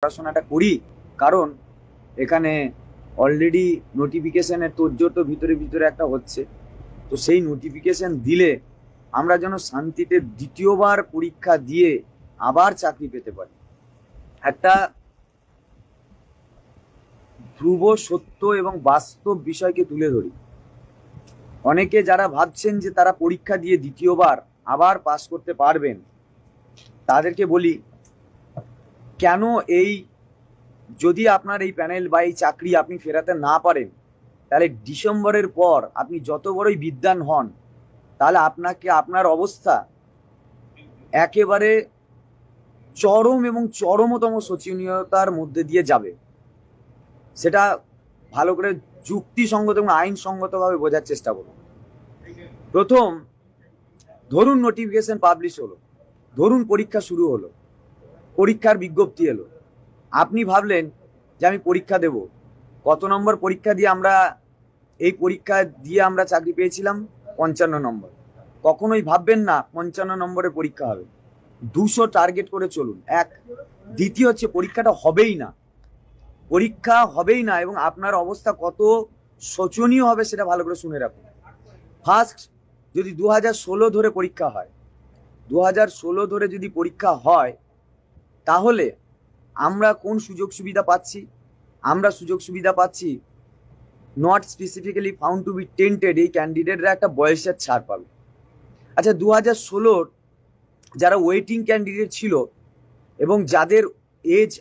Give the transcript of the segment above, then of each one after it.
পড়াশোনাটা করি, কারণ এখানে অলরেডি নোটিফিকেশনের তোড়জোড় তো ভিতরে ভিতরে একটা হচ্ছে। তো সেই নোটিফিকেশন দিলে আমরা যেন শান্তিতে দ্বিতীয়বার পরীক্ষা দিয়ে আবার চাকরি পেতে পারি। একটা ধ্রুব সত্য এবং বাস্তব বিষয়কে তুলে ধরি। অনেকে যারা ভাবছেন যে তারা পরীক্ষা দিয়ে দ্বিতীয়বার আবার পাস করতে পারবেন, তাদেরকে বলি, কেন এই যদি আপনার এই প্যানেল বা এই চাকরি আপনি ফেরাতে না পারেন, তাহলে ডিসেম্বরের পর আপনি যত বড়ই বিদ্বান হন, তাহলে আপনাকে আপনার অবস্থা একেবারে চরম এবং চরমতম শোচনীয়তার মধ্যে দিয়ে যাবে। সেটা ভালো করে যুক্তিসঙ্গত এবং আইনসঙ্গতভাবে বোঝার চেষ্টা করুন। প্রথম, ধরুন নোটিফিকেশন পাবলিশ হলো, ধরুন পরীক্ষা শুরু হলো, পরীক্ষার বিজ্ঞপ্তি এলো, আপনি ভাবলেন যে আমি পরীক্ষা দেব। কত নম্বর পরীক্ষা দিয়ে আমরা এই পরীক্ষা দিয়ে আমরা চাকরি পেয়েছিলাম? 55 নম্বর। কখনোই ভাববেন না 55 নম্বরের পরীক্ষা হবে। 200 টার্গেট করে চলুন। এক। দ্বিতীয় হচ্ছে, পরীক্ষাটা হবেই না, পরীক্ষা হবেই না, এবং আপনার অবস্থা কত শোচনীয় হবে সেটা ভালো করে শুনে রাখুন। ফার্স্ট, যদি 2016 ধরে পরীক্ষা হয়, 2016 ধরে যদি পরীক্ষা হয়, তাহলে আমরা কোন সুযোগ সুবিধা পাচ্ছি? আমরা সুযোগ সুবিধা পাচ্ছি not specifically found to be tainted, এই ক্যান্ডিডেটরা একটা বয়সের ছাড় পাবে। আচ্ছা, 2016 যারা ওয়েটিং ক্যান্ডিডেট ছিল এবং যাদের এজ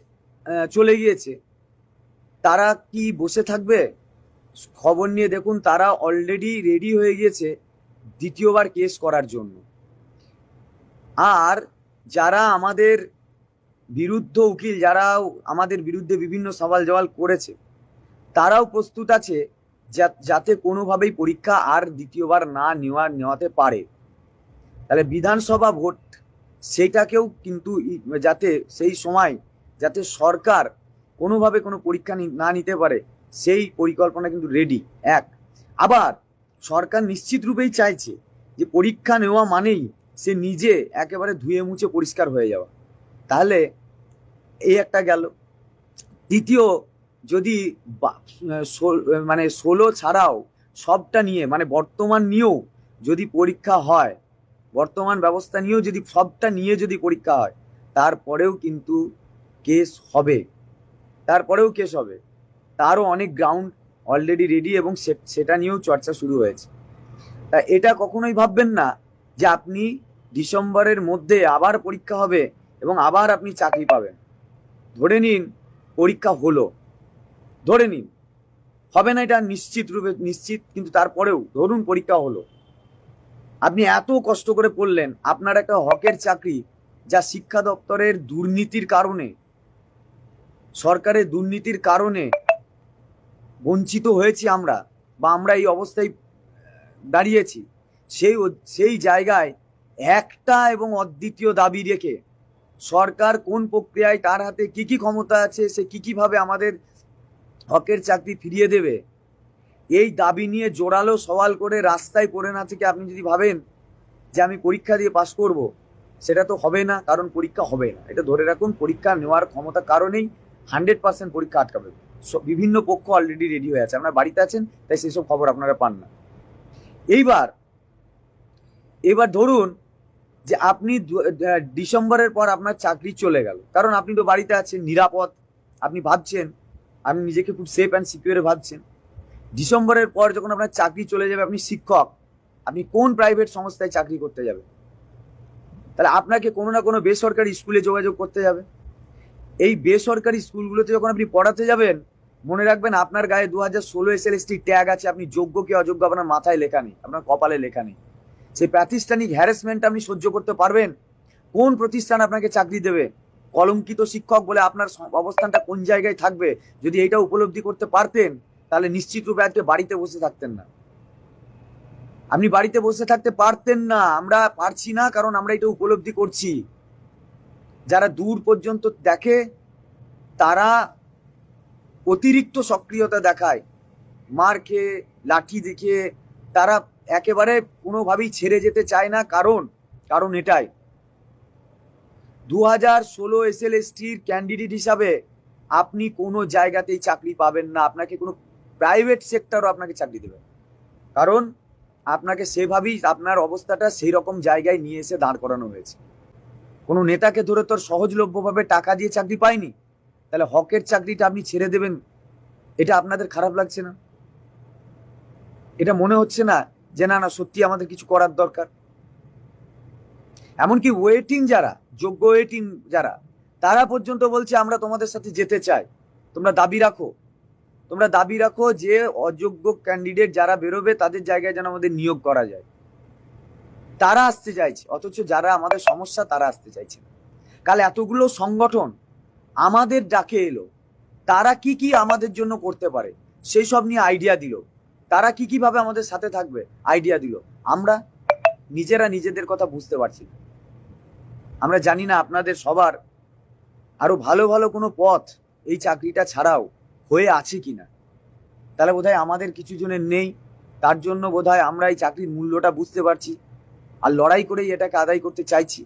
চলে গিয়েছে, তারা কি বসে থাকবে? খবর নিয়ে দেখুন, তারা অলরেডি রেডি হয়ে গিয়েছে দ্বিতীয়বার কেস করার জন্য। আর যারা আমাদের বিরুদ্ধ উকিল, যারা আমাদের বিরুদ্ধে বিভিন্ন সওয়াল জওয়াল করেছে, তারাও প্রস্তুত আছে যাতে কোনোভাবেই পরীক্ষা আর দ্বিতীয়বার না নেওয়াতে পারে। তাহলে বিধানসভা ভোট, সেটাকেও কিন্তু যাতে সেই সময় যাতে সরকার কোনোভাবে কোনো পরীক্ষা না নিতে পারে, সেই পরিকল্পনা কিন্তু রেডি। এক। আবার সরকার নিশ্চিত রূপেই চাইছে যে পরীক্ষা নেওয়া মানেই সে নিজে একেবারে ধুয়ে মুছে পরিষ্কার হয়ে যাওয়া। তাহলে এই একটা গেল। দ্বিতীয়, যদি মানে 16 ছাড়াও সবটা নিয়ে, মানে বর্তমান নিয়েও যদি পরীক্ষা হয়, বর্তমান ব্যবস্থা নিয়েও যদি সবটা নিয়ে যদি পরীক্ষা হয়, তারপরেও কিন্তু কেস হবে, তারপরেও কেস হবে। তারও অনেক গ্রাউন্ড অলরেডি রেডি এবং সেটা নিয়েও চর্চা শুরু হয়েছে। তা এটা কখনোই ভাববেন না যে আপনি ডিসেম্বরের মধ্যে আবার পরীক্ষা হবে এবং আবার আপনি চাকরি পাবেন। ধরে নিন পরীক্ষা হলো, ধরে নিন হবে না, এটা নিশ্চিত রূপে নিশ্চিত, কিন্তু তারপরেও ধরুন পরীক্ষা হলো, আপনি এত কষ্ট করে পড়লেন, আপনার একটা হকের চাকরি, যা শিক্ষা দপ্তরের দুর্নীতির কারণে, সরকারের দুর্নীতির কারণে বঞ্চিত হয়েছি আমরা, বা আমরা এই অবস্থায় দাঁড়িয়েছি, সেই জায়গায় একটা এবং অদ্বিতীয় দাবি রেখে সরকার কোন প্রক্রিয়ায়, তার হাতে কি কি ক্ষমতা আছে, সে কি ভাবে আমাদের হকের চাকরি ফিরিয়ে দেবে, এই দাবি নিয়ে জোরালো সওয়াল করে রাস্তায় পড়ে না থেকে আপনি যদি ভাবেন যে আমি পরীক্ষা দিয়ে পাশ করব, সেটা তো হবে না, কারণ পরীক্ষা হবে না। এটা ধরে রাখুন, পরীক্ষা নেওয়ার ক্ষমতা কারণেই 100% পরীক্ষা আটকাবে। বিভিন্ন পক্ষ অলরেডি রেডি হয়ে আছে, আপনার বাড়িতে আছেন, তাই সেসব খবর আপনারা পান না। এবার ধরুন যে আপনি ডিসেম্বরের পর আপনার চাকরি চলে গেল, কারণ আপনি তো বাড়িতে আছেন, নিরাপদ, আপনি ভাবছেন, আপনি নিজেকে খুব সেফ অ্যান্ড সিকিউর ভাবছেন। ডিসেম্বরের পর যখন আপনার চাকরি চলে যাবে, আপনি শিক্ষক, আপনি কোন প্রাইভেট সংস্থায় চাকরি করতে যাবেন? তাহলে আপনাকে কোনো না কোনো বেসরকারি স্কুলে যোগাযোগ করতে যাবে। এই বেসরকারি স্কুলগুলোতে যখন আপনি পড়াতে যাবেন, মনে রাখবেন আপনার গায়ে 2016 SLST ট্যাগ আছে, আপনি যোগ্য কি অযোগ্য আপনার মাথায় লেখা নেই, আপনার কপালে লেখা নেই। সেই প্রাতিষ্ঠানিক হ্যারাসমেন্ট আপনি সহ্য করতে পারবেন? কোন প্রতিষ্ঠান আপনাকে চাকরি দেবে? কলঙ্কিত শিক্ষক বলে আপনার অবস্থানটা কোন জায়গায় থাকবে? যদি এইটা উপলব্ধি করতে পারতেন, তাহলে নিশ্চিত রূপে আজকে বাড়িতে বসে থাকতেন না। আপনি বাড়িতে বসে থাকতে পারতেন না। আমরা পারছি না, কারণ আমরা এটা উপলব্ধি করছি। যারা দূর পর্যন্ত দেখে, তারা অতিরিক্ত সক্রিয়তা দেখায়, মার খেয়ে, লাঠি দেখিয়ে, তারা একেবারে কোনোভাবেই ছেড়ে যেতে চায় না। কারণ এটাই, 2016 SLSTর ক্যান্ডিডেট হিসাবে আপনি কোনো জায়গাতেই চাকরি পাবেন না, আপনাকে কোনো প্রাইভেট সেক্টরও আপনাকে চাকরি দেবে, কারণ আপনাকে সেভাবেই আপনার অবস্থাটা সেই রকম জায়গায় নিয়ে এসে দাঁড় করানো হয়েছে। কোনো নেতাকে ধরে তোর সহজলভ্যভাবে টাকা দিয়ে চাকরি পায়নি, তাহলে হকের চাকরিটা আপনি ছেড়ে দেবেন, এটা আপনাদের খারাপ লাগছে না? এটা মনে হচ্ছে না যে না না সত্যি আমাদের কিছু করার দরকার? এমনকি ওয়েটিং যারা, যোগ্য ওয়েটিং যারা, তারা পর্যন্ত বলছে আমরা তোমাদের সাথে যেতে চাই, তোমরা দাবি রাখো যে অযোগ্য ক্যান্ডিডেট যারা বেরোবে তাদের জায়গায় যেন আমাদের নিয়োগ করা যায়। তারা আসতে চাইছে, অথচ যারা আমাদের সমস্যা তারা আসতে চাইছে না। কাল এতগুলো সংগঠন আমাদের ডাকে এলো, তারা কি কি আমাদের জন্য করতে পারে সেই সব নিয়ে আইডিয়া দিল, তারা কি কিভাবে আমাদের সাথে থাকবে আইডিয়া দিল। আমরা নিজেরা নিজেদের কথা বুঝতে পারছি না। আমরা জানি না আপনাদের সবার আরো ভালো ভালো কোনো পথ এই চাকরিটা ছাড়াও হয়ে আছে কিনা। তাহলে বোধহয় আমাদের কিছু জনের নেই, তার জন্য বোধহয় আমরা এই চাকরির মূল্যটা বুঝতে পারছি আর লড়াই করেই এটাকে আদায় করতে চাইছি।